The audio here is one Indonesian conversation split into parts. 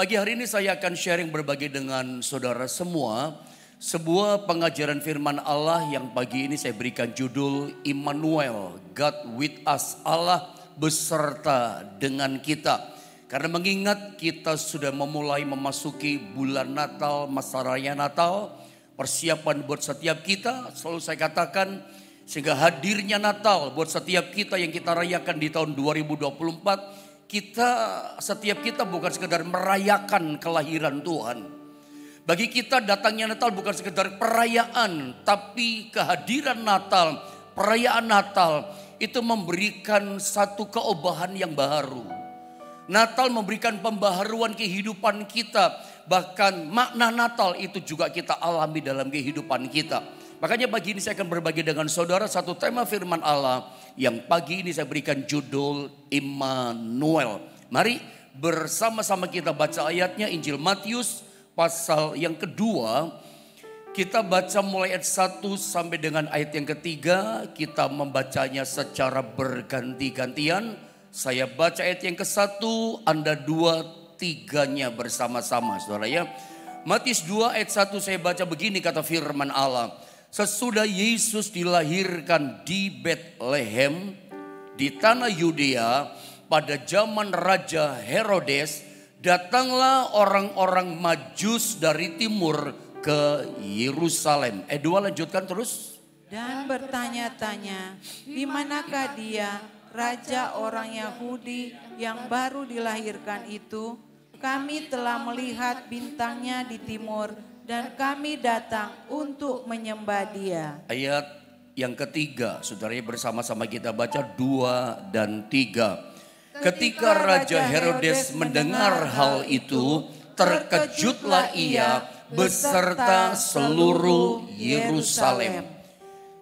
Pagi hari ini saya akan sharing berbagi dengan saudara semua sebuah pengajaran firman Allah yang pagi ini saya berikan judul Immanuel, God with us, Allah beserta dengan kita. Karena mengingat kita sudah memulai memasuki bulan Natal, masa raya Natal, persiapan buat setiap kita, selalu saya katakan sehingga hadirnya Natal buat setiap kita yang kita rayakan di tahun 2024, setiap kita bukan sekedar merayakan kelahiran Tuhan. Bagi kita datangnya Natal bukan sekedar perayaan, tapi kehadiran Natal, perayaan Natal itu memberikan satu keobahan yang baru. Natal memberikan pembaharuan kehidupan kita, bahkan makna Natal itu juga kita alami dalam kehidupan kita. Makanya pagi ini saya akan berbagi dengan saudara satu tema firman Allah yang pagi ini saya berikan judul Immanuel. Mari bersama-sama kita baca ayatnya, Injil Matius pasal yang kedua. Kita baca mulai ayat 1 sampai dengan ayat yang ketiga. Kita membacanya secara berganti-gantian. Saya baca ayat yang ke-1, Anda 2-3-nya bersama-sama saudara ya. Matius 2 ayat 1 saya baca begini kata firman Allah. Sesudah Yesus dilahirkan di Betlehem di tanah Yudea pada zaman Raja Herodes, datanglah orang-orang Majus dari timur ke Yerusalem. 2 lanjutkan terus. Dan bertanya-tanya, di manakah dia, raja orang Yahudi yang baru dilahirkan itu? Kami telah melihat bintangnya di timur dan kami datang untuk menyembah dia. Ayat yang ketiga, saudaranya bersama-sama kita baca 2 dan 3. Ketika Raja Herodes mendengar hal itu, terkejutlah ia beserta seluruh Yerusalem.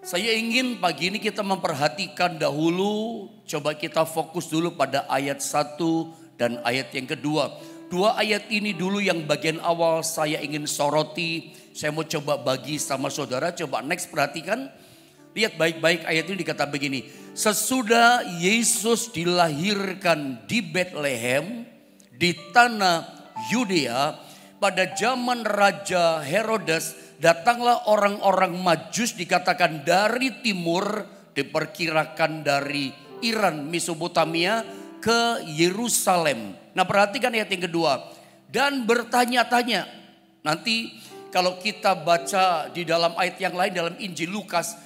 Saya ingin pagi ini kita memperhatikan dahulu, coba kita fokus dulu pada ayat 1 dan ayat yang kedua. 2 ayat ini dulu yang bagian awal saya ingin soroti. Saya mau coba bagi sama saudara. Coba next perhatikan. Lihat baik-baik ayat ini dikata begini. Sesudah Yesus dilahirkan di Betlehem di tanah Yudea pada zaman Raja Herodes, datanglah orang-orang Majus dikatakan dari timur, diperkirakan dari Iran, Mesopotamia ke Yerusalem. Nah perhatikan ayat yang kedua. Dan bertanya-tanya. Nanti kalau kita baca di dalam ayat yang lain dalam Injil Lukas.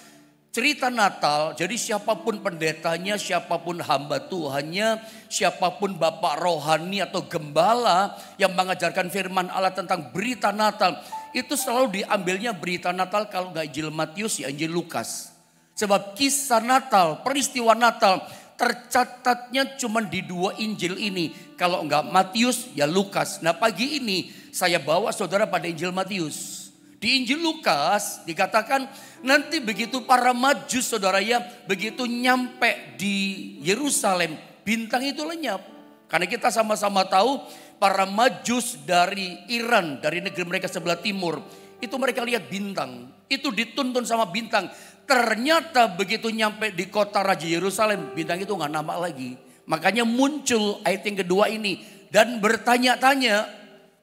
Cerita Natal, jadi siapapun pendetanya, siapapun hamba Tuhannya, siapapun bapak rohani atau gembala yang mengajarkan firman Allah tentang berita Natal. Itu selalu diambilnya berita Natal kalau nggak Injil Matius ya Injil Lukas. Sebab kisah Natal, peristiwa Natal tercatatnya cuma di 2 Injil ini. Kalau enggak Matius ya Lukas. Nah pagi ini saya bawa saudara pada Injil Matius. Di Injil Lukas dikatakan nanti begitu para Majus saudara ya, begitu nyampe di Yerusalem, bintang itu lenyap. Karena kita sama-sama tahu para Majus dari Iran, dari negeri mereka sebelah timur, itu mereka lihat bintang, itu dituntun sama bintang. Ternyata begitu nyampe di kota Raja Yerusalem, bintang itu nggak nampak lagi. Makanya muncul ayat yang kedua ini. Dan bertanya-tanya,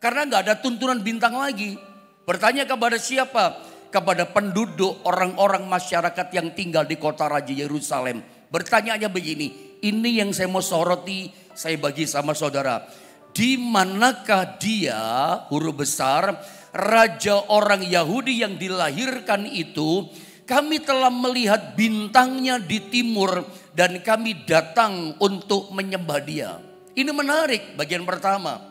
karena nggak ada tuntunan bintang lagi. Bertanya kepada siapa? Kepada penduduk, orang-orang masyarakat yang tinggal di kota Raja Yerusalem. Bertanyanya begini, ini yang saya mau soroti, saya bagi sama saudara. Di manakah dia, huruf besar, raja orang Yahudi yang dilahirkan itu? Kami telah melihat bintangnya di timur dan kami datang untuk menyembah dia. Ini menarik bagian pertama.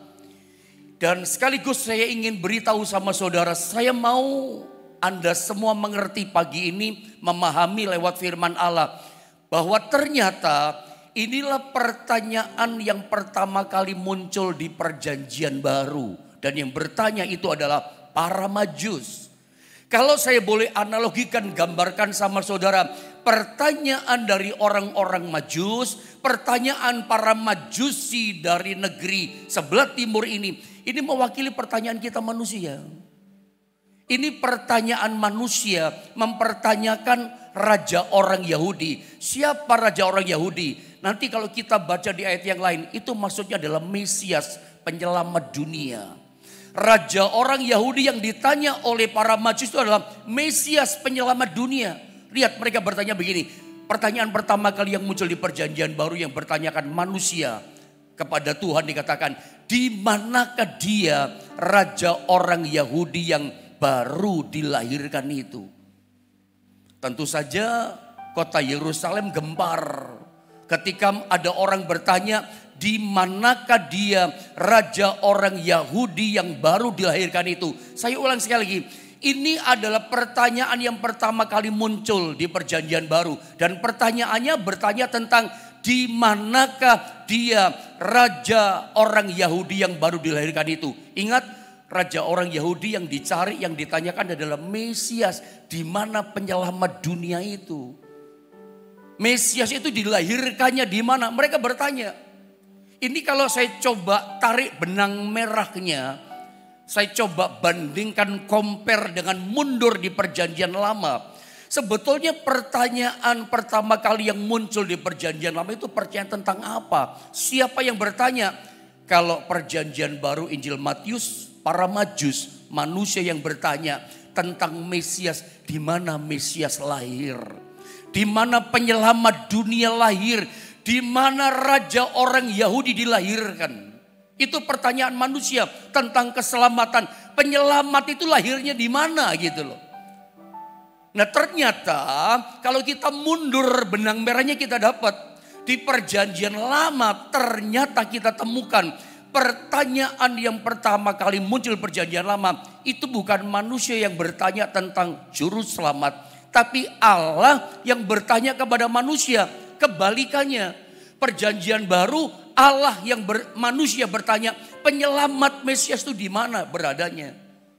Dan sekaligus saya ingin beritahu sama saudara, saya mau Anda semua mengerti pagi ini, memahami lewat firman Allah. Bahwa ternyata inilah pertanyaan yang pertama kali muncul di perjanjian baru. Dan yang bertanya itu adalah para Majus. Kalau saya boleh analogikan, gambarkan sama saudara, pertanyaan dari orang-orang Majus, pertanyaan para Majusi dari negeri sebelah timur ini mewakili pertanyaan kita manusia. Ini pertanyaan manusia mempertanyakan raja orang Yahudi. Siapa raja orang Yahudi? Nanti kalau kita baca di ayat yang lain, itu maksudnya adalah Mesias, penyelamat dunia. Raja orang Yahudi yang ditanya oleh para Majus itu adalah Mesias penyelamat dunia. Lihat mereka bertanya begini. Pertanyaan pertama kali yang muncul di perjanjian baru yang bertanyakan manusia kepada Tuhan dikatakan, di manakah dia raja orang Yahudi yang baru dilahirkan itu? Tentu saja kota Yerusalem gempar ketika ada orang bertanya, di manakah dia raja orang Yahudi yang baru dilahirkan itu? Saya ulang sekali lagi. Ini adalah pertanyaan yang pertama kali muncul di perjanjian baru. Dan pertanyaannya bertanya tentang di manakah dia raja orang Yahudi yang baru dilahirkan itu. Ingat, raja orang Yahudi yang dicari, yang ditanyakan adalah Mesias. Di mana penyelamat dunia itu? Mesias itu dilahirkannya di mana? Mereka bertanya. Ini kalau saya coba tarik benang merahnya, saya coba bandingkan, compare dengan mundur di perjanjian lama. Sebetulnya pertanyaan pertama kali yang muncul di perjanjian lama itu pertanyaan tentang apa? Siapa yang bertanya? Kalau perjanjian baru Injil Matius, para Majus, manusia yang bertanya tentang Mesias. Di mana Mesias lahir? Di mana penyelamat dunia lahir? Di mana raja orang Yahudi dilahirkan? Itu pertanyaan manusia tentang keselamatan. Penyelamat itu lahirnya di mana gitu loh. Nah ternyata kalau kita mundur benang merahnya kita dapat. Di perjanjian lama ternyata kita temukan pertanyaan yang pertama kali muncul perjanjian lama. Itu bukan manusia yang bertanya tentang juru selamat. Tapi Allah yang bertanya kepada manusia. Kebalikannya, perjanjian baru Allah yang manusia bertanya, penyelamat Mesias itu di mana beradanya?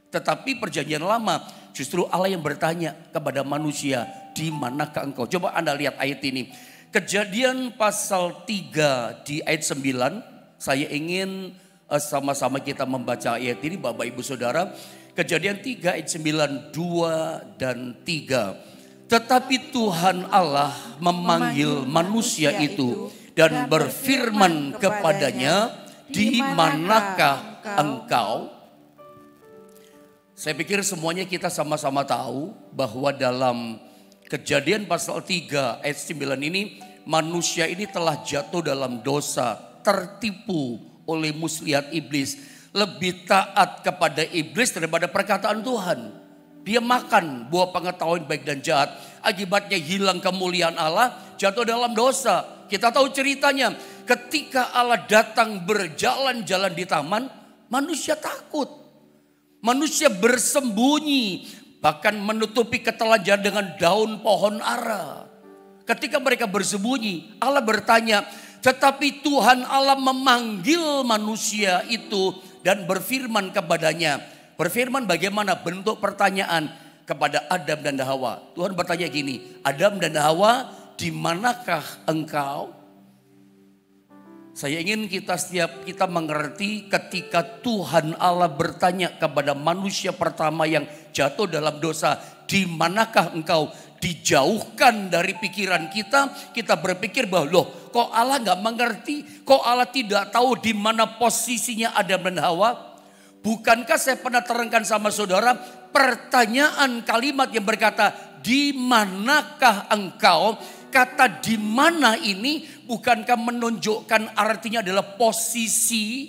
Tetapi perjanjian lama justru Allah yang bertanya kepada manusia, di manakah engkau? Coba Anda lihat ayat ini. Kejadian pasal 3 di ayat 9. Saya ingin sama-sama kita membaca ayat ini Bapak Ibu Saudara. Kejadian 3 ayat 9, 2 dan 3. Tetapi Tuhan Allah memanggil manusia itu dan berfirman kepadanya, di manakah engkau? Saya pikir semuanya kita sama-sama tahu bahwa dalam Kejadian pasal 3 ayat 9 ini, manusia ini telah jatuh dalam dosa, tertipu oleh muslihat iblis, lebih taat kepada iblis daripada perkataan Tuhan. Dia makan buah pengetahuan baik dan jahat. Akibatnya hilang kemuliaan Allah, jatuh dalam dosa. Kita tahu ceritanya. Ketika Allah datang berjalan-jalan di taman, manusia takut. Manusia bersembunyi. Bahkan menutupi ketelanjang dengan daun pohon ara. Ketika mereka bersembunyi, Allah bertanya. Tetapi Tuhan Allah memanggil manusia itu dan berfirman kepadanya. Berfirman bagaimana? Bentuk pertanyaan kepada Adam dan Hawa. Tuhan bertanya gini, Adam dan Hawa, di manakah engkau? Saya ingin kita mengerti ketika Tuhan Allah bertanya kepada manusia pertama yang jatuh dalam dosa, di manakah engkau? Dijauhkan dari pikiran kita berpikir bahwa loh, kok Allah nggak mengerti? Kok Allah tidak tahu di mana posisinya Adam dan Hawa? Bukankah saya pernah terangkan sama saudara pertanyaan kalimat yang berkata di manakah engkau? Kata di mana ini bukankah menunjukkan artinya adalah posisi?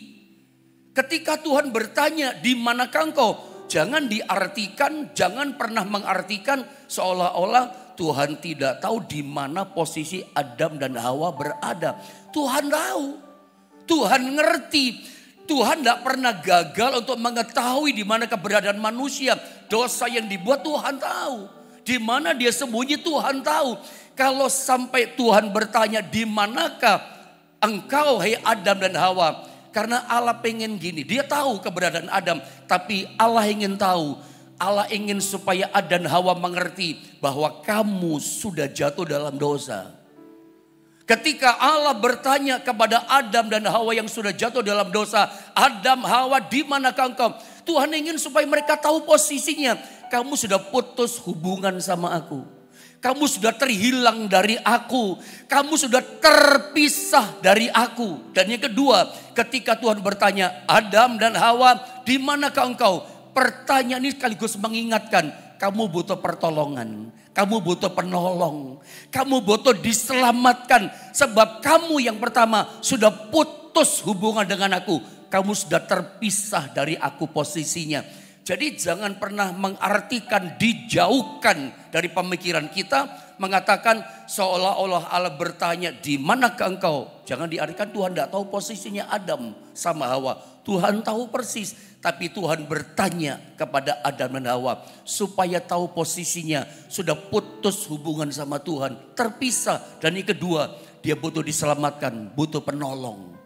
Ketika Tuhan bertanya di manakah engkau? Jangan diartikan, jangan pernah mengartikan seolah-olah Tuhan tidak tahu di mana posisi Adam dan Hawa berada. Tuhan tahu, Tuhan ngerti. Tuhan tidak pernah gagal untuk mengetahui di mana keberadaan manusia. Dosa yang dibuat Tuhan tahu. Di mana dia sembunyi Tuhan tahu. Kalau sampai Tuhan bertanya di manakah engkau hai Adam dan Hawa. Karena Allah pengen gini. Dia tahu keberadaan Adam. Tapi Allah ingin tahu. Allah ingin supaya Adam dan Hawa mengerti bahwa kamu sudah jatuh dalam dosa. Ketika Allah bertanya kepada Adam dan Hawa yang sudah jatuh dalam dosa. Adam, Hawa, di manakah engkau? Tuhan ingin supaya mereka tahu posisinya. Kamu sudah putus hubungan sama aku. Kamu sudah terhilang dari aku. Kamu sudah terpisah dari aku. Dan yang kedua, ketika Tuhan bertanya, Adam dan Hawa, di manakah engkau? Pertanyaan ini sekaligus mengingatkan, kamu butuh pertolongan. Kamu butuh penolong. Kamu butuh diselamatkan. Sebab kamu yang pertama sudah putus hubungan dengan aku. Kamu sudah terpisah dari aku posisinya. Jadi jangan pernah mengartikan dijauhkan dari pemikiran kita. Mengatakan seolah-olah Allah bertanya, di manakah engkau? Jangan diartikan Tuhan tidak tahu posisinya Adam sama Hawa. Tuhan tahu persis. Tapi Tuhan bertanya kepada Adam dan Hawa. Supaya tahu posisinya. Sudah putus hubungan sama Tuhan. Terpisah. Dan yang kedua, dia butuh diselamatkan. Butuh penolong.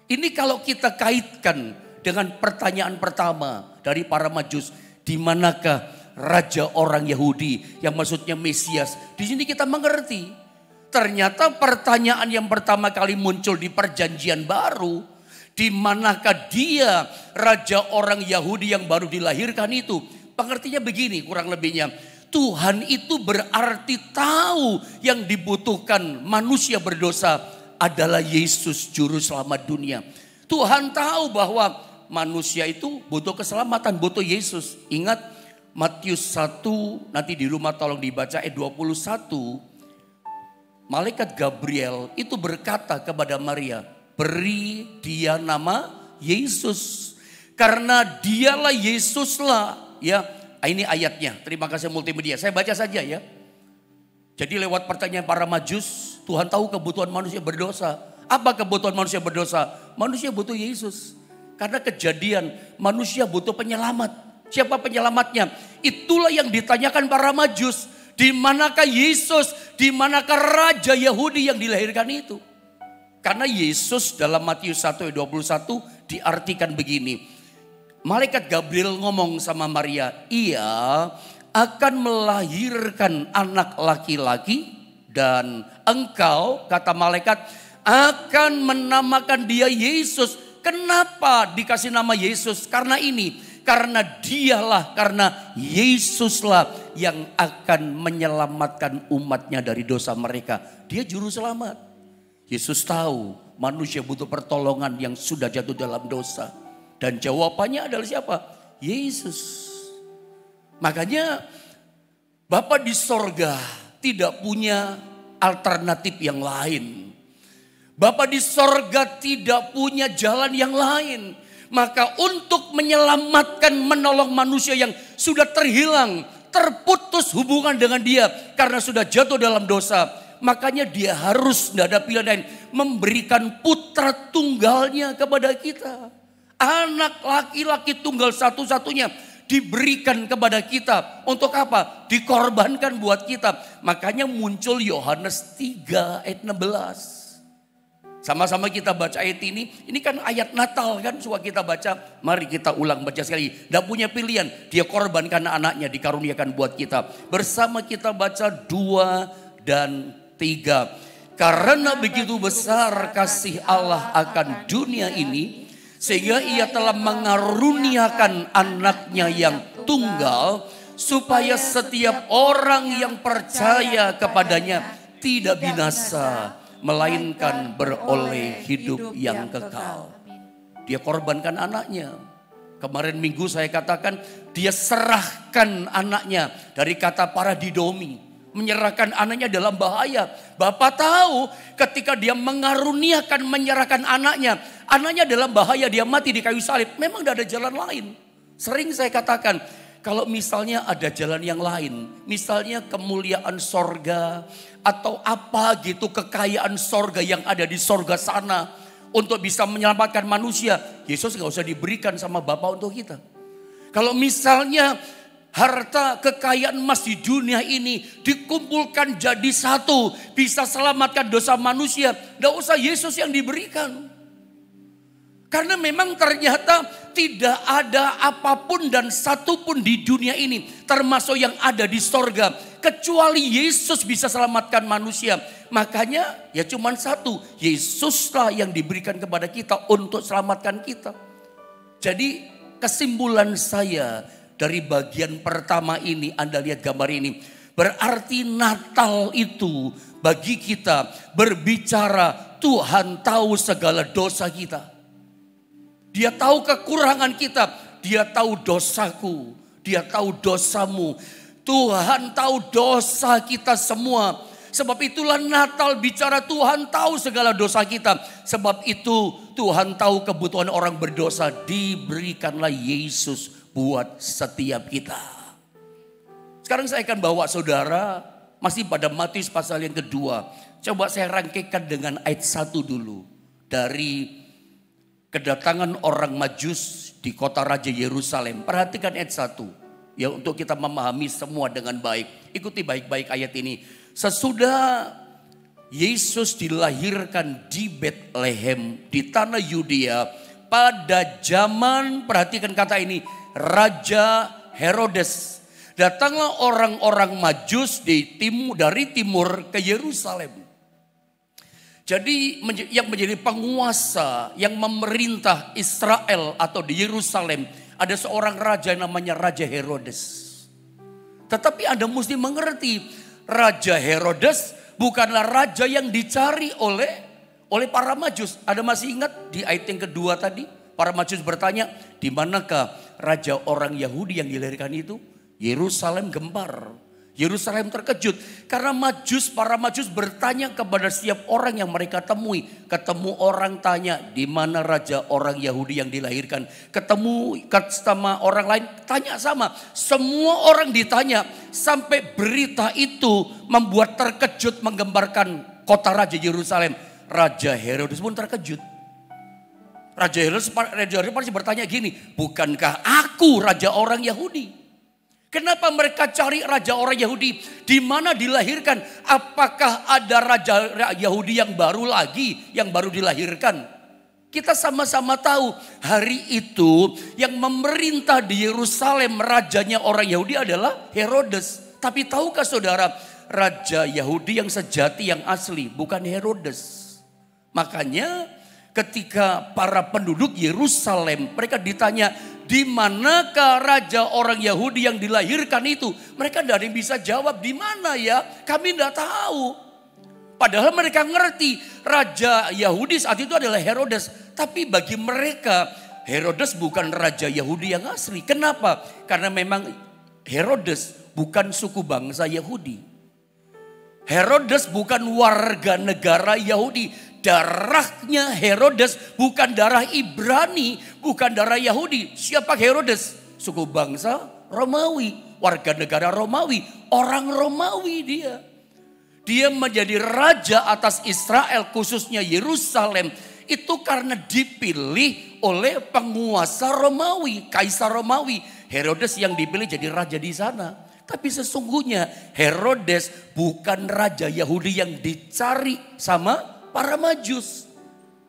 Ini kalau kita kaitkan dengan pertanyaan pertama dari para Majus, di manakah raja orang Yahudi yang maksudnya Mesias? Di sini kita mengerti. Ternyata pertanyaan yang pertama kali muncul di Perjanjian Baru, di manakah dia raja orang Yahudi yang baru dilahirkan itu? Pengertiannya begini kurang lebihnya. Tuhan itu berarti tahu yang dibutuhkan manusia berdosa adalah Yesus juru selamat dunia. Tuhan tahu bahwa manusia itu butuh keselamatan, butuh Yesus. Ingat Matius 1, nanti di rumah tolong dibaca ayat 21. Malaikat Gabriel itu berkata kepada Maria, beri dia nama Yesus. Karena dialah Yesuslah. Ya, ini ayatnya. Terima kasih multimedia. Saya baca saja ya. Jadi lewat pertanyaan para Majus, Tuhan tahu kebutuhan manusia berdosa. Apa kebutuhan manusia berdosa? Manusia butuh Yesus. Karena kejadian manusia butuh penyelamat. Siapa penyelamatnya? Itulah yang ditanyakan para Majus. Di manakah Yesus? Di manakah Raja Yahudi yang dilahirkan itu? Karena Yesus dalam Matius 1 ayat 21 diartikan begini. Malaikat Gabriel ngomong sama Maria, ia akan melahirkan anak laki-laki dan engkau, kata malaikat, akan menamakan dia Yesus. Kenapa dikasih nama Yesus? Karena ini, karena dialah, karena Yesuslah yang akan menyelamatkan umatnya dari dosa mereka. Dia juru selamat. Yesus tahu manusia butuh pertolongan yang sudah jatuh dalam dosa. Dan jawabannya adalah siapa? Yesus. Makanya Bapa di sorga tidak punya alternatif yang lain. Bapa di sorga tidak punya jalan yang lain. Maka untuk menyelamatkan, menolong manusia yang sudah terhilang, terputus hubungan dengan dia karena sudah jatuh dalam dosa. Makanya dia harus, tidak ada pilihan lain, memberikan putra tunggalnya kepada kita. Anak laki-laki tunggal satu-satunya diberikan kepada kita. Untuk apa? Dikorbankan buat kita. Makanya muncul Yohanes 3 ayat 16. Sama-sama kita baca ayat ini. Ini kan ayat Natal kan, suka kita baca. Mari kita ulang baca sekali. Tidak punya pilihan. Dia korbankan anaknya, dikaruniakan buat kita. Bersama kita baca 2 dan 3. Karena begitu besar kasih Allah akan dunia ini, sehingga ia telah mengaruniakan anaknya yang tunggal, supaya setiap orang yang percaya kepadanya tidak binasa, melainkan beroleh hidup yang kekal. Dia korbankan anaknya. Kemarin minggu saya katakan dia serahkan anaknya, dari kata paradidomi. Menyerahkan anaknya dalam bahaya. Bapak tahu ketika dia mengaruniakan, menyerahkan anaknya. Anaknya dalam bahaya, dia mati di kayu salib. Memang tidak ada jalan lain. Sering saya katakan, kalau misalnya ada jalan yang lain. Misalnya kemuliaan sorga. Atau apa gitu, kekayaan sorga yang ada di sorga sana. Untuk bisa menyelamatkan manusia. Yesus gak usah diberikan sama Bapak untuk kita. Kalau misalnya harta kekayaan emas di dunia ini dikumpulkan jadi satu, bisa selamatkan dosa manusia, tidak usah Yesus yang diberikan. Karena memang ternyata tidak ada apapun dan satupun di dunia ini, termasuk yang ada di sorga, kecuali Yesus bisa selamatkan manusia. Makanya ya cuma satu, Yesuslah yang diberikan kepada kita untuk selamatkan kita. Jadi kesimpulan saya dari bagian pertama ini, Anda lihat gambar ini. Berarti Natal itu bagi kita berbicara Tuhan tahu segala dosa kita. Dia tahu kekurangan kita, dia tahu dosaku, dia tahu dosamu. Tuhan tahu dosa kita semua. Sebab itulah Natal bicara Tuhan tahu segala dosa kita. Sebab itu Tuhan tahu kebutuhan orang berdosa. Diberikanlah Yesus buat setiap kita. Sekarang saya akan bawa saudara masih pada Matius pasal yang kedua. Coba saya rangkaikan dengan ayat 1 dulu. Dari kedatangan orang Majus di kota Raja Yerusalem. Perhatikan ayat 1. Ya, untuk kita memahami semua dengan baik. Ikuti baik-baik ayat ini. Sesudah Yesus dilahirkan di Betlehem di tanah Yudea pada zaman, perhatikan kata ini, Raja Herodes. Datanglah orang-orang Majus dari timur ke Yerusalem. Jadi yang menjadi penguasa, yang memerintah Israel atau di Yerusalem, ada seorang raja yang namanya Raja Herodes. Tetapi Anda mesti mengerti, Raja Herodes bukanlah raja yang dicari oleh para Majus. Anda masih ingat di ayat yang kedua tadi? Para Majus bertanya, di manakah raja orang Yahudi yang dilahirkan itu? Yerusalem gempar. Yerusalem terkejut karena para Majus bertanya kepada setiap orang yang mereka temui. Ketemu orang tanya, di mana raja orang Yahudi yang dilahirkan? Ketemu sama orang lain tanya sama. Semua orang ditanya sampai berita itu membuat terkejut menggembarkan kota Raja Yerusalem. Raja Herodes pun terkejut. Raja Herodes pasti bertanya gini, bukankah aku raja orang Yahudi? Kenapa mereka cari raja orang Yahudi? Di mana dilahirkan? Apakah ada raja Yahudi yang baru lagi, yang baru dilahirkan? Kita sama-sama tahu hari itu yang memerintah di Yerusalem rajanya orang Yahudi adalah Herodes. Tapi tahukah saudara, raja Yahudi yang sejati, yang asli bukan Herodes. Makanya ketika para penduduk Yerusalem, mereka ditanya, di manakah raja orang Yahudi yang dilahirkan itu? Mereka tidak ada yang bisa jawab, di mana ya? Kami tidak tahu. Padahal mereka ngerti raja Yahudi saat itu adalah Herodes. Tapi bagi mereka Herodes bukan raja Yahudi yang asli. Kenapa? Karena memang Herodes bukan suku bangsa Yahudi. Herodes bukan warga negara Yahudi. Darahnya Herodes bukan darah Ibrani, bukan darah Yahudi. Siapa Herodes? Suku bangsa Romawi, warga negara Romawi, orang Romawi dia. Dia menjadi raja atas Israel, khususnya Yerusalem. Itu karena dipilih oleh penguasa Romawi, kaisar Romawi. Herodes yang dipilih jadi raja di sana. Tapi sesungguhnya Herodes bukan raja Yahudi yang dicari sama para Majus.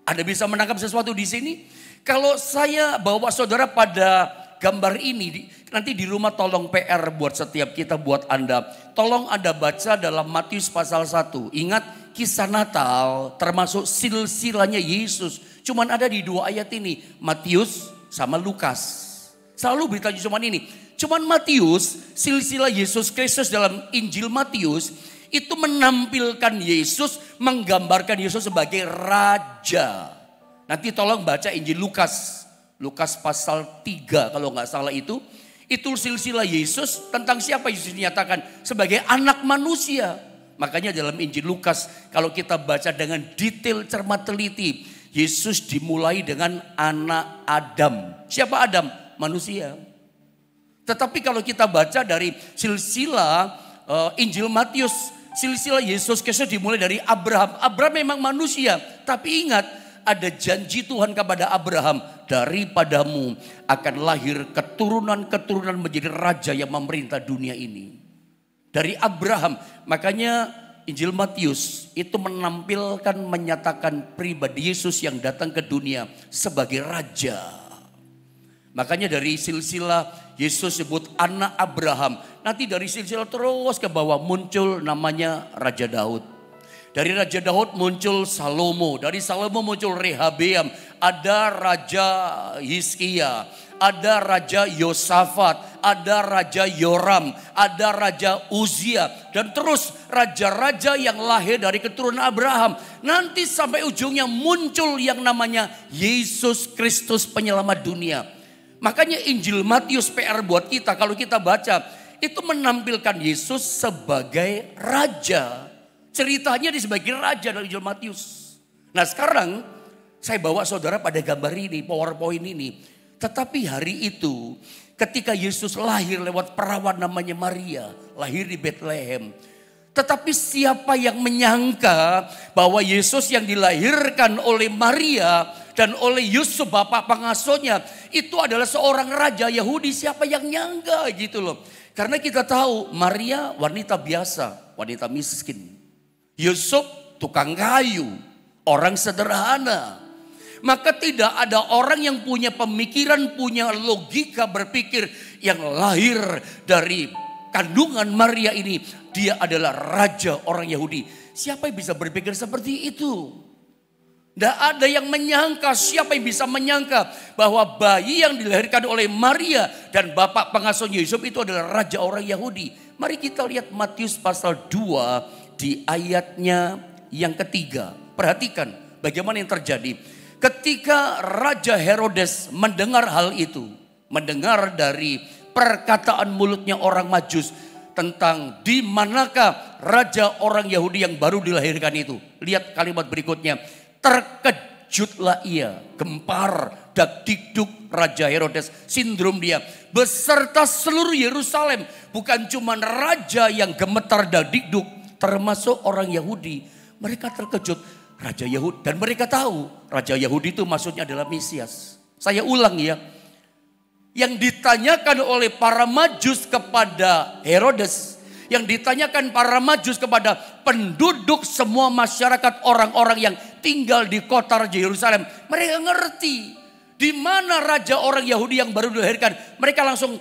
Anda bisa menangkap sesuatu di sini? Kalau saya bawa saudara pada gambar ini, nanti di rumah tolong PR buat setiap kita, buat Anda. Tolong Anda baca dalam Matius pasal 1. Ingat, kisah Natal termasuk silsilahnya Yesus. Cuman ada di 2 ayat ini, Matius sama Lukas. Selalu beritanya cuman ini. Cuman Matius, silsilah Yesus Kristus dalam Injil Matius, itu menampilkan Yesus, menggambarkan Yesus sebagai raja. Nanti tolong baca Injil Lukas. Lukas pasal 3 kalau nggak salah itu. Itu silsilah Yesus tentang siapa Yesus dinyatakan sebagai anak manusia. Makanya dalam Injil Lukas kalau kita baca dengan detail cermat teliti. Yesus dimulai dengan anak Adam. Siapa Adam? Manusia. Tetapi kalau kita baca dari silsilah Injil Matius, silsilah Yesus Kristus dimulai dari Abraham. Abraham memang manusia, tapi ingat ada janji Tuhan kepada Abraham, daripadamu akan lahir keturunan-keturunan menjadi raja yang memerintah dunia ini. Dari Abraham, makanya Injil Matius itu menyatakan pribadi Yesus yang datang ke dunia sebagai raja. Makanya dari silsilah Yesus sebut anak Abraham. Nanti dari silsilah terus ke bawah muncul namanya Raja Daud. Dari Raja Daud muncul Salomo. Dari Salomo muncul Rehabeam. Ada Raja Hizkia. ada Raja Yosafat, ada Raja Yoram, ada Raja Uzia, dan terus raja-raja yang lahir dari keturunan Abraham. Nanti sampai ujungnya muncul yang namanya Yesus Kristus penyelamat dunia. Makanya Injil Matius PR buat kita, kalau kita baca, itu menampilkan Yesus sebagai raja. Ceritanya di sebagai raja dalam Injil Matius. Nah sekarang saya bawa saudara pada gambar ini, PowerPoint ini. Tetapi hari itu ketika Yesus lahir lewat perawan namanya Maria, lahir di Bethlehem. Tetapi siapa yang menyangka bahwa Yesus yang dilahirkan oleh Maria dan oleh Yusuf bapak pengasuhnya itu adalah seorang raja Yahudi? Siapa yang nyangka gitu loh. Karena kita tahu Maria wanita biasa, wanita miskin. Yusuf tukang kayu, orang sederhana. Maka tidak ada orang yang punya pemikiran, punya logika berpikir yang lahir dari kandungan Maria ini. Dia adalah raja orang Yahudi. Siapa yang bisa berpikir seperti itu? Tidak ada yang menyangka. Siapa yang bisa menyangka bahwa bayi yang dilahirkan oleh Maria dan bapak pengasuhnya Yusuf itu adalah raja orang Yahudi. Mari kita lihat Matius pasal 2 di ayatnya yang ketiga. Perhatikan bagaimana yang terjadi. Ketika Raja Herodes mendengar hal itu, mendengar dari perkataan mulutnya orang Majus tentang di manakah raja orang Yahudi yang baru dilahirkan itu. Lihat kalimat berikutnya. Terkejutlah ia, gempar, dakdikduk Raja Herodes, sindrom dia, beserta seluruh Yerusalem. Bukan cuma raja yang gemetar dakdikduk, termasuk orang Yahudi. Mereka terkejut. Raja Yahudi, dan mereka tahu Raja Yahudi itu maksudnya adalah Mesias. Saya ulang ya. Yang ditanyakan oleh para Majus kepada Herodes, yang ditanyakan para Majus kepada penduduk semua masyarakat orang-orang yang tinggal di kota Raja Yerusalem. Mereka ngerti di mana raja orang Yahudi yang baru dilahirkan. Mereka langsung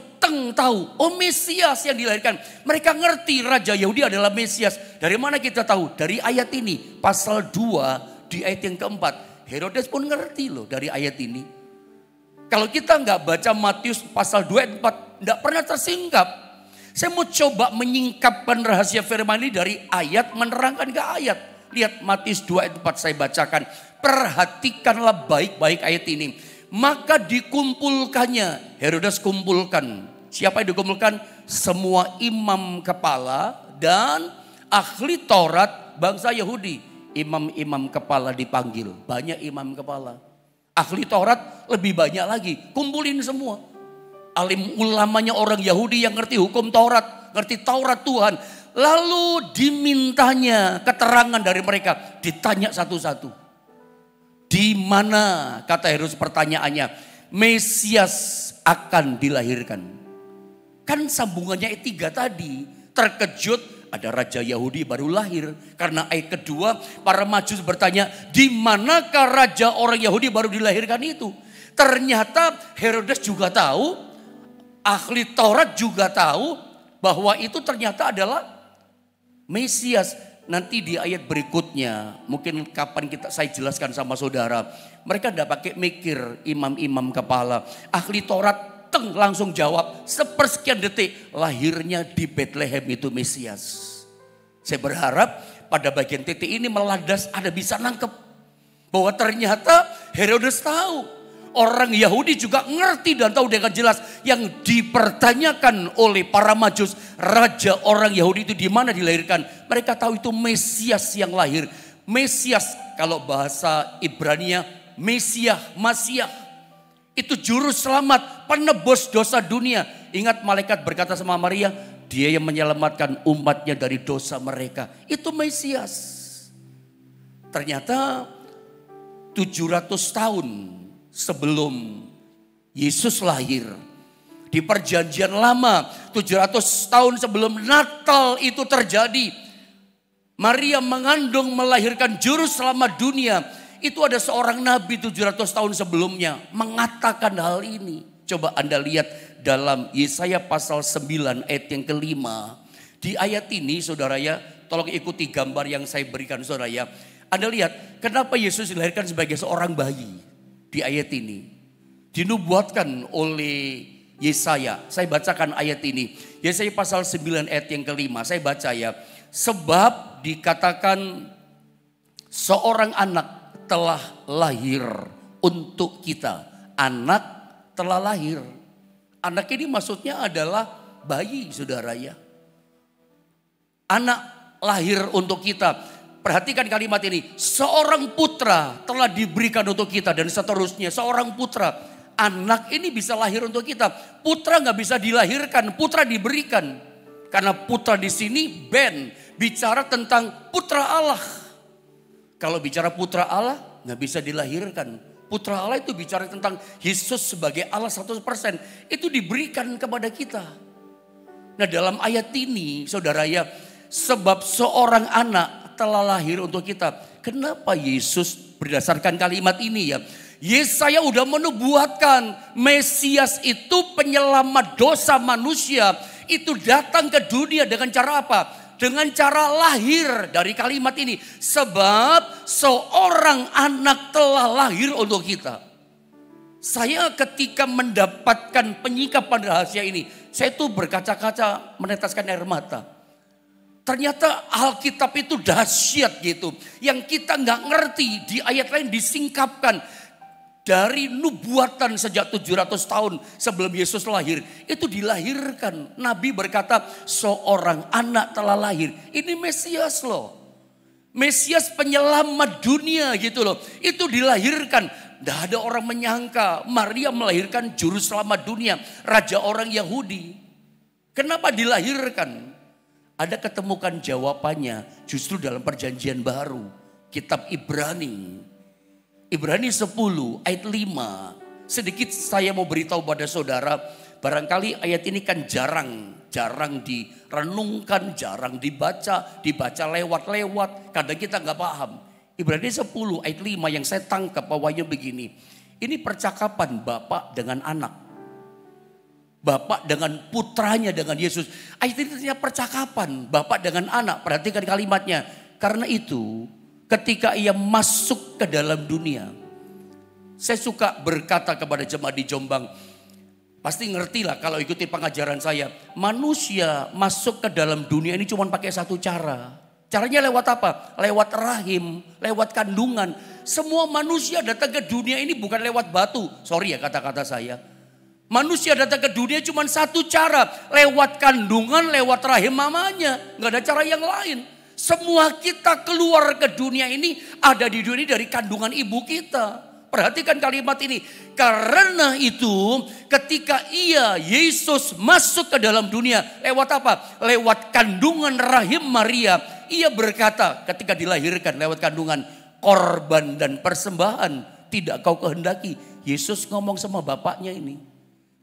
tahu, oh Mesias yang dilahirkan. Mereka ngerti Raja Yahudi adalah Mesias. Dari mana kita tahu? Dari ayat ini, pasal 2 di ayat yang keempat. Herodes pun ngerti loh dari ayat ini. Kalau kita nggak baca Matius pasal 2 ayat 4, nggak pernah tersingkap. Saya mau coba menyingkapkan rahasia firman ini dari ayat menerangkan ke ayat. Lihat Matius 2 ayat 4 saya bacakan. Perhatikanlah baik-baik ayat ini. Maka dikumpulkannya, Herodes kumpulkan. Siapa yang dikumpulkan? Semua imam kepala dan ahli Taurat bangsa Yahudi. Imam-imam kepala dipanggil, banyak imam kepala. Ahli Taurat lebih banyak lagi, kumpulin semua. Alim ulamanya orang Yahudi yang ngerti hukum Taurat, ngerti Taurat Tuhan. Lalu dimintanya keterangan dari mereka, ditanya satu-satu. Di mana, kata Herodes pertanyaannya, Mesias akan dilahirkan. Kan sambungannya ayat 3 tadi, terkejut ada Raja Yahudi baru lahir. Karena ayat kedua para Majus bertanya, di manakah Raja orang Yahudi baru dilahirkan itu? Ternyata Herodes juga tahu, ahli Taurat juga tahu bahwa itu ternyata adalah Mesias. Nanti di ayat berikutnya, mungkin kapan saya jelaskan sama saudara. Mereka tidak pakai mikir imam-imam kepala. Ahli Taurat langsung jawab, sepersekian detik lahirnya di Bethlehem itu Mesias. Saya berharap pada bagian titik ini meladas ada bisa nangkep. Bahwa ternyata Herodes tahu. Orang Yahudi juga ngerti dan tahu dengan jelas yang dipertanyakan oleh para Majus. Raja orang Yahudi itu di mana dilahirkan? Mereka tahu itu Mesias yang lahir. Mesias kalau bahasa Ibrania, Mesiah, Masiah. Itu juru selamat, penebus dosa dunia. Ingat malaikat berkata sama Maria, dia yang menyelamatkan umatnya dari dosa mereka. Itu Mesias. Ternyata 700 tahun sebelum Yesus lahir. Di perjanjian lama 700 tahun sebelum Natal itu terjadi. Maria mengandung melahirkan juru selamat dunia. Itu ada seorang nabi 700 tahun sebelumnya mengatakan hal ini. Coba Anda lihat dalam Yesaya pasal 9 ayat yang kelima. Di ayat ini saudara ya, tolong ikuti gambar yang saya berikan saudara ya. Anda lihat kenapa Yesus dilahirkan sebagai seorang bayi. Di ayat ini. dinubuatkan oleh Yesaya. Saya bacakan ayat ini. Yesaya pasal 9 ayat yang kelima. Saya baca ya. Sebab dikatakan seorang anak telah lahir untuk kita. Anak telah lahir. Anak ini maksudnya adalah bayi, saudara ya. Anak lahir untuk kita. Perhatikan kalimat ini. Seorang putra telah diberikan untuk kita dan seterusnya. Seorang putra. Anak ini bisa lahir untuk kita. Putra nggak bisa dilahirkan, putra diberikan. Karena putra di sini bicara tentang putra Allah. Kalau bicara putra Allah nggak bisa dilahirkan. Putra Allah itu bicara tentang Yesus sebagai Allah 100%. Itu diberikan kepada kita. Nah dalam ayat ini saudara ya, sebab seorang anak telah lahir untuk kita. Kenapa Yesus berdasarkan kalimat ini ya? Yesaya udah menubuatkan Mesias itu penyelamat dosa manusia. Itu datang ke dunia dengan cara apa? Dengan cara lahir dari kalimat ini. Sebab seorang anak telah lahir untuk kita. Saya ketika mendapatkan penyikapan rahasia ini. Saya tuh berkaca-kaca meneteskan air mata. Ternyata Alkitab itu dahsyat gitu. Yang kita nggak ngerti di ayat lain disingkapkan. Dari nubuatan sejak 700 tahun sebelum Yesus lahir. Itu dilahirkan. Nabi berkata seorang anak telah lahir. Ini Mesias loh. Mesias penyelamat dunia gitu loh. Itu dilahirkan. Tidak ada orang menyangka Maria melahirkan juru selamat dunia. Raja orang Yahudi. Kenapa dilahirkan? Ada ketemukan jawabannya justru dalam perjanjian baru. Kitab Ibrani. Ibrani 10 ayat 5. Sedikit saya mau beritahu pada saudara. Barangkali ayat ini kan jarang direnungkan, jarang dibaca lewat-lewat. Kadang kita nggak paham. Ibrani 10 ayat 5 yang saya tangkap bawahnya begini. Ini percakapan bapak dengan anak. Bapak dengan putranya dengan Yesus. Ayat ini ternyata percakapan bapak dengan anak. Perhatikan kalimatnya. Karena itu ketika ia masuk ke dalam dunia. Saya suka berkata kepada jemaat di Jombang. Pasti ngerti lah kalau ikuti pengajaran saya. Manusia masuk ke dalam dunia ini cuma pakai satu cara. Caranya lewat apa? Lewat rahim, lewat kandungan. Semua manusia datang ke dunia ini bukan lewat batu. Sorry ya kata-kata saya. Manusia datang ke dunia cuma satu cara. Lewat kandungan, lewat rahim mamanya. Gak ada cara yang lain. Semua kita keluar ke dunia ini ada di dunia ini dari kandungan ibu kita. Perhatikan kalimat ini. Karena itu ketika Yesus masuk ke dalam dunia. Lewat apa? Lewat kandungan rahim Maria. Ia berkata ketika dilahirkan lewat kandungan. Korban dan persembahan tidak kau kehendaki. Yesus ngomong sama bapaknya ini.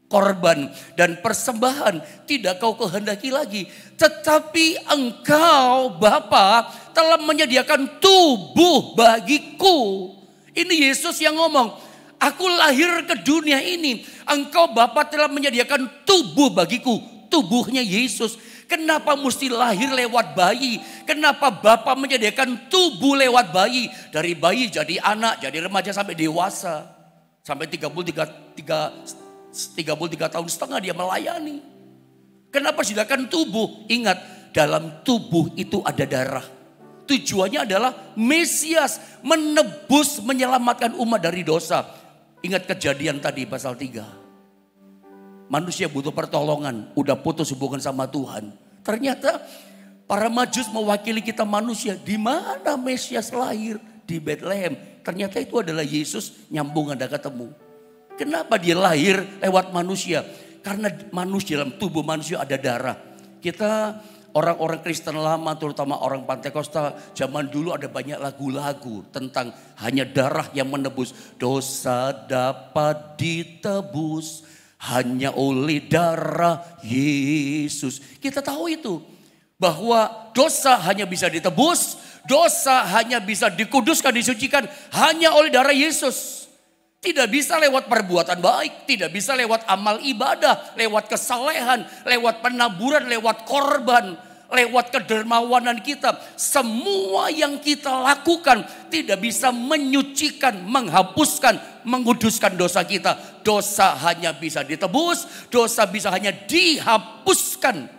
Korban dan persembahan tidak kau kehendaki lagi. Tetapi engkau Bapa telah menyediakan tubuh bagiku. Ini Yesus yang ngomong. Aku lahir ke dunia ini. Engkau Bapa telah menyediakan tubuh bagiku. Tubuhnya Yesus. Kenapa mesti lahir lewat bayi? Kenapa Bapa menyediakan tubuh lewat bayi? Dari bayi jadi anak, jadi remaja sampai dewasa. Sampai 33 tahun setengah dia melayani. Kenapa sediakan tubuh? Ingat, dalam tubuh itu ada darah. Tujuannya adalah Mesias menebus, menyelamatkan umat dari dosa. Ingat kejadian tadi pasal 3. Manusia butuh pertolongan, udah putus hubungan sama Tuhan. Ternyata para Majus mewakili kita manusia. Di mana Mesias lahir? Di Bethlehem. Ternyata itu adalah Yesus, nyambung Anda ketemu. Kenapa dia lahir lewat manusia? Karena manusia, dalam tubuh manusia ada darah. Kita orang-orang Kristen lama, terutama orang Pantekosta, zaman dulu ada banyak lagu-lagu tentang hanya darah yang menebus. Dosa dapat ditebus hanya oleh darah Yesus. Kita tahu itu. Bahwa dosa hanya bisa ditebus, dosa hanya bisa dikuduskan, disucikan hanya oleh darah Yesus. Tidak bisa lewat perbuatan baik, tidak bisa lewat amal ibadah, lewat kesalehan, lewat penaburan, lewat korban, lewat kedermawanan kita, semua yang kita lakukan tidak bisa menyucikan, menghapuskan, menguduskan dosa kita. Dosa hanya bisa ditebus, dosa bisa hanya dihapuskan.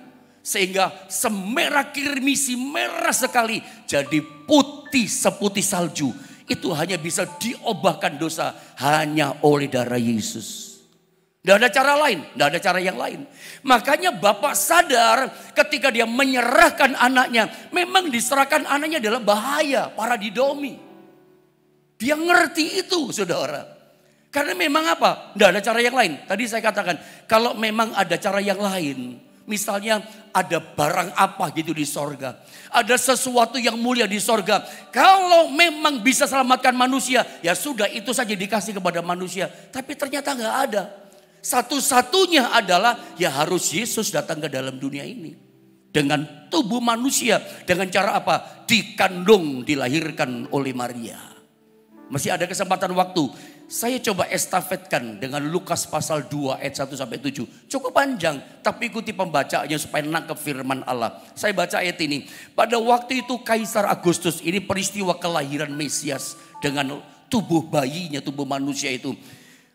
Sehingga semerah kirmisi, merah sekali, jadi putih seputih salju. Itu hanya bisa diobahkan dosa hanya oleh darah Yesus. Tidak ada cara lain, tidak ada cara yang lain. Makanya Bapak sadar ketika dia menyerahkan anaknya, memang diserahkan anaknya adalah bahaya, paradidomi. Dia ngerti itu, saudara. Karena memang apa? Tidak ada cara yang lain. Tadi saya katakan, kalau memang ada cara yang lain, misalnya ada barang apa gitu di sorga. Ada sesuatu yang mulia di sorga. Kalau memang bisa selamatkan manusia, ya sudah itu saja dikasih kepada manusia. Tapi ternyata nggak ada. Satu-satunya adalah ya harus Yesus datang ke dalam dunia ini. Dengan tubuh manusia. Dengan cara apa? Dikandung, dilahirkan oleh Maria. Masih ada kesempatan waktu. Saya coba estafetkan dengan Lukas pasal 2 ayat 1 sampai 7. Cukup panjang, tapi ikuti pembacaannya supaya nangkep firman Allah. Saya baca ayat ini. Pada waktu itu Kaisar Agustus, ini peristiwa kelahiran Mesias dengan tubuh bayinya, tubuh manusia itu.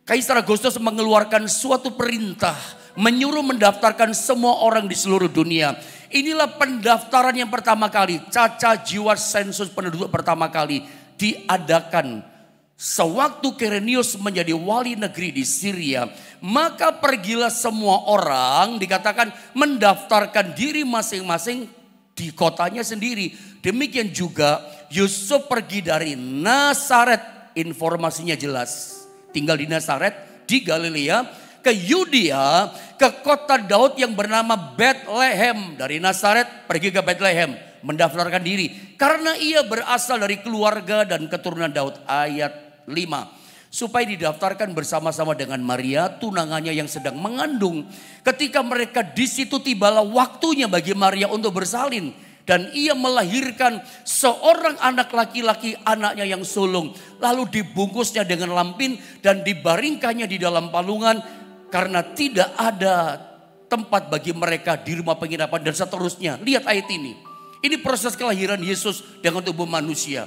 Kaisar Agustus mengeluarkan suatu perintah, menyuruh mendaftarkan semua orang di seluruh dunia. Inilah pendaftaran yang pertama kali, caca jiwa sensus penduduk pertama kali diadakan. Sewaktu Quirinius menjadi wali negeri di Syria, maka pergilah semua orang, dikatakan mendaftarkan diri masing-masing di kotanya sendiri. Demikian juga Yusuf pergi dari Nazaret, informasinya jelas. Tinggal di Nazaret, di Galilea, ke Yudea, ke kota Daud yang bernama Bethlehem. Dari Nazaret pergi ke Bethlehem, mendaftarkan diri. Karena ia berasal dari keluarga dan keturunan Daud. Ayat 5. Supaya didaftarkan bersama-sama dengan Maria, tunangannya yang sedang mengandung. Ketika mereka di situ, tibalah waktunya bagi Maria untuk bersalin. Dan ia melahirkan seorang anak laki-laki, anaknya yang sulung. Lalu dibungkusnya dengan lampin dan dibaringkannya di dalam palungan. Karena tidak ada tempat bagi mereka di rumah penginapan dan seterusnya. Lihat ayat ini. Ini proses kelahiran Yesus dengan tubuh manusia.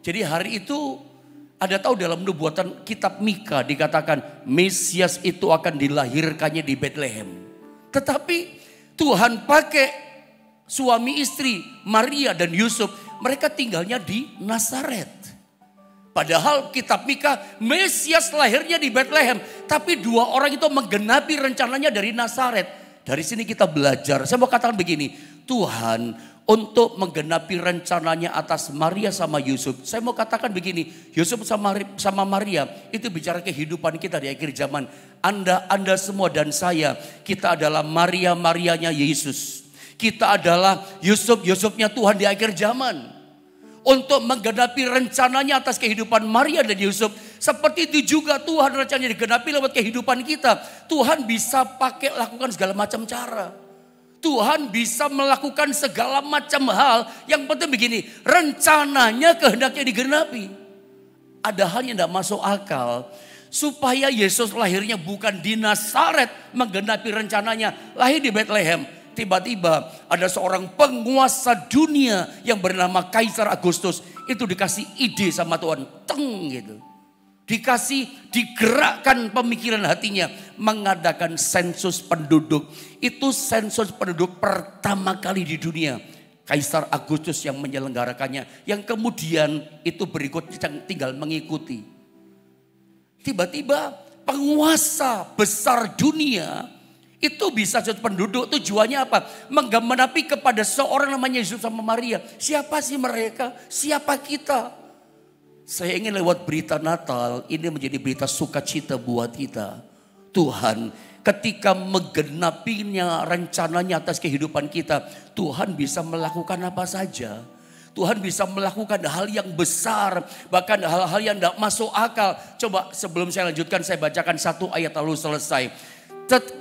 Jadi hari itu ada tahu dalam nubuatan kitab Mika dikatakan Mesias itu akan dilahirkannya di Bethlehem. Tetapi Tuhan pakai suami istri Maria dan Yusuf, mereka tinggalnya di Nazaret. Padahal kitab Mika Mesias lahirnya di Bethlehem, tapi dua orang itu menggenapi rencananya dari Nazaret. Dari sini kita belajar. Saya mau katakan begini, Tuhan untuk menggenapi rencananya atas Maria sama Yusuf. Saya mau katakan begini, Yusuf sama Maria itu bicara kehidupan kita di akhir zaman. Anda semua dan saya, kita adalah Marianya Yesus. Kita adalah Yusufnya Tuhan di akhir zaman. Untuk menggenapi rencananya atas kehidupan Maria dan Yusuf. Seperti itu juga Tuhan rencananya digenapi lewat kehidupan kita. Tuhan bisa pakai lakukan segala macam cara. Tuhan bisa melakukan segala macam hal. Yang penting begini, rencananya kehendaknya digenapi. Ada hal yang tidak masuk akal. Supaya Yesus lahirnya bukan di Nazaret, menggenapi rencananya lahir di Bethlehem. Tiba-tiba ada seorang penguasa dunia yang bernama Kaisar Agustus. Itu dikasih ide sama Tuhan. Teng gitu. Digerakkan pemikiran hatinya. Mengadakan sensus penduduk. Itu sensus penduduk pertama kali di dunia. Kaisar Agustus yang menyelenggarakannya. Yang kemudian itu berikut tinggal mengikuti. Tiba-tiba penguasa besar dunia. Itu bisa penduduk, tujuannya apa? Menggenapi kepada seorang namanya Yesus sama Maria. Siapa sih mereka? Siapa kita? Saya ingin lewat berita Natal, ini menjadi berita sukacita buat kita. Tuhan ketika menggenapinya rencananya atas kehidupan kita. Tuhan bisa melakukan apa saja. Tuhan bisa melakukan hal yang besar. Bahkan hal-hal yang tidak masuk akal. Coba sebelum saya lanjutkan, saya bacakan satu ayat lalu selesai.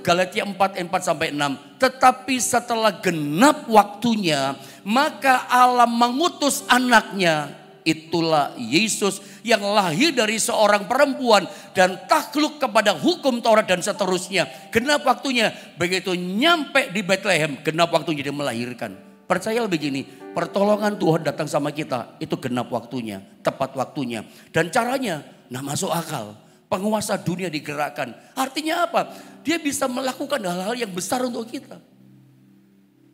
Galatia 4 sampai 6. Tetapi setelah genap waktunya, maka Allah mengutus anaknya. Itulah Yesus yang lahir dari seorang perempuan dan takluk kepada hukum Taurat dan seterusnya. Genap waktunya, begitu nyampe di Bethlehem, genap waktunya dia melahirkan. Percaya begini, pertolongan Tuhan datang sama kita, itu genap waktunya, tepat waktunya. Dan caranya, nggak masuk akal. Penguasa dunia digerakkan. Artinya apa? Dia bisa melakukan hal-hal yang besar untuk kita.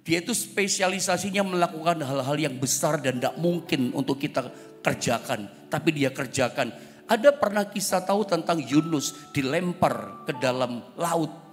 Dia itu spesialisasinya melakukan hal-hal yang besar dan tidak mungkin untuk kita kerjakan. Tapi dia kerjakan. Ada pernah kisah tahu tentang Yunus dilempar ke dalam laut.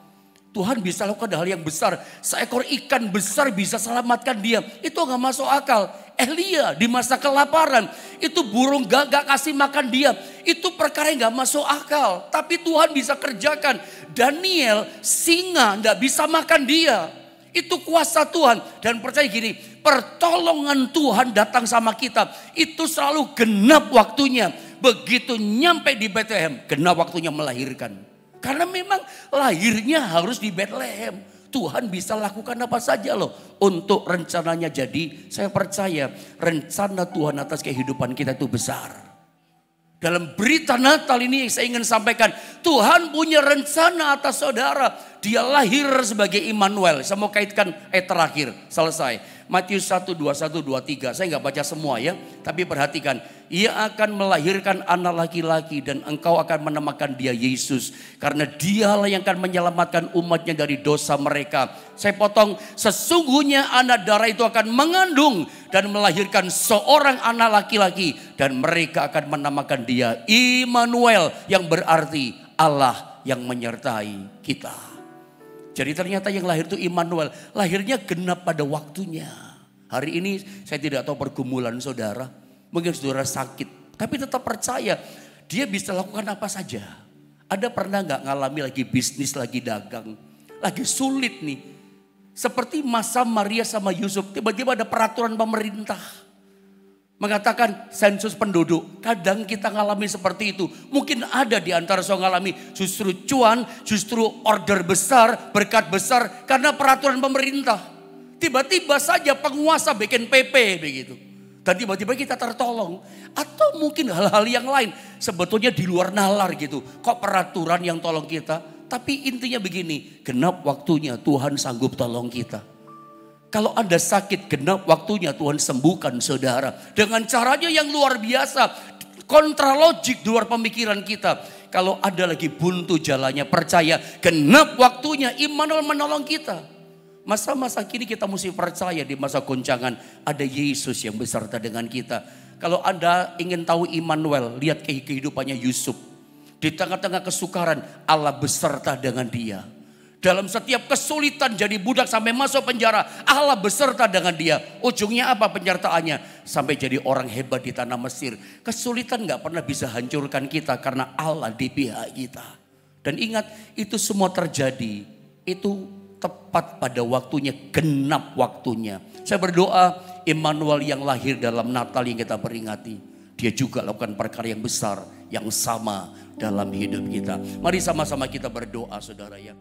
Tuhan bisa lakukan hal yang besar. Seekor ikan besar bisa selamatkan dia. Itu gak masuk akal. Elia di masa kelaparan. Itu burung gagak kasih makan dia. Itu perkara yang gak masuk akal. Tapi Tuhan bisa kerjakan. Daniel singa gak bisa makan dia. Itu kuasa Tuhan. Dan percaya gini, pertolongan Tuhan datang sama kita. Itu selalu genap waktunya. Begitu nyampe di Bethlehem, genap waktunya melahirkan. Karena memang lahirnya harus di Bethlehem. Tuhan bisa lakukan apa saja loh untuk rencananya jadi. Saya percaya rencana Tuhan atas kehidupan kita itu besar. Dalam berita Natal ini saya ingin sampaikan. Tuhan punya rencana atas saudara. Dia lahir sebagai Immanuel. Saya mau kaitkan ayat terakhir. Selesai. Matius 1, 21, 23. Saya nggak baca semua ya. Tapi perhatikan. Ia akan melahirkan anak laki-laki dan engkau akan menamakan dia Yesus. Karena dialah yang akan menyelamatkan umatnya dari dosa mereka. Saya potong, sesungguhnya anak darah itu akan mengandung dan melahirkan seorang anak laki-laki. Dan mereka akan menamakan dia Immanuel, yang berarti Allah yang menyertai kita. Jadi ternyata yang lahir itu Immanuel. Lahirnya genap pada waktunya. Hari ini saya tidak tahu pergumulan saudara. Mungkin saudara sakit, tapi tetap percaya dia bisa lakukan apa saja. Ada pernah nggak ngalami lagi bisnis, lagi dagang, lagi sulit nih. Seperti masa Maria sama Yusuf, tiba-tiba ada peraturan pemerintah. Mengatakan sensus penduduk, kadang kita ngalami seperti itu. Mungkin ada di antara saudara ngalami justru cuan, justru order besar, berkat besar karena peraturan pemerintah. Tiba-tiba saja penguasa bikin PP begitu. Dan tiba-tiba kita tertolong. Atau mungkin hal-hal yang lain. Sebetulnya di luar nalar gitu. Kok peraturan yang tolong kita. Tapi intinya begini. Genap waktunya Tuhan sanggup tolong kita. Kalau Anda sakit, genap waktunya Tuhan sembuhkan saudara. Dengan caranya yang luar biasa. Kontralogik di luar pemikiran kita. Kalau ada lagi buntu jalannya, percaya. Genap waktunya Immanuel menolong kita. Masa-masa kini kita mesti percaya di masa goncangan ada Yesus yang beserta dengan kita. Kalau Anda ingin tahu Immanuel, lihat kehidupannya Yusuf. Di tengah-tengah kesukaran Allah beserta dengan dia. Dalam setiap kesulitan jadi budak sampai masuk penjara, Allah beserta dengan dia. Ujungnya apa penyertaannya? Sampai jadi orang hebat di tanah Mesir. Kesulitan gak pernah bisa hancurkan kita karena Allah di pihak kita. Dan ingat itu semua terjadi. Itu tepat pada waktunya, genap waktunya. Saya berdoa Immanuel yang lahir dalam Natal yang kita peringati. Dia juga lakukan perkara yang besar, yang sama dalam hidup kita. Mari sama-sama kita berdoa saudara ya.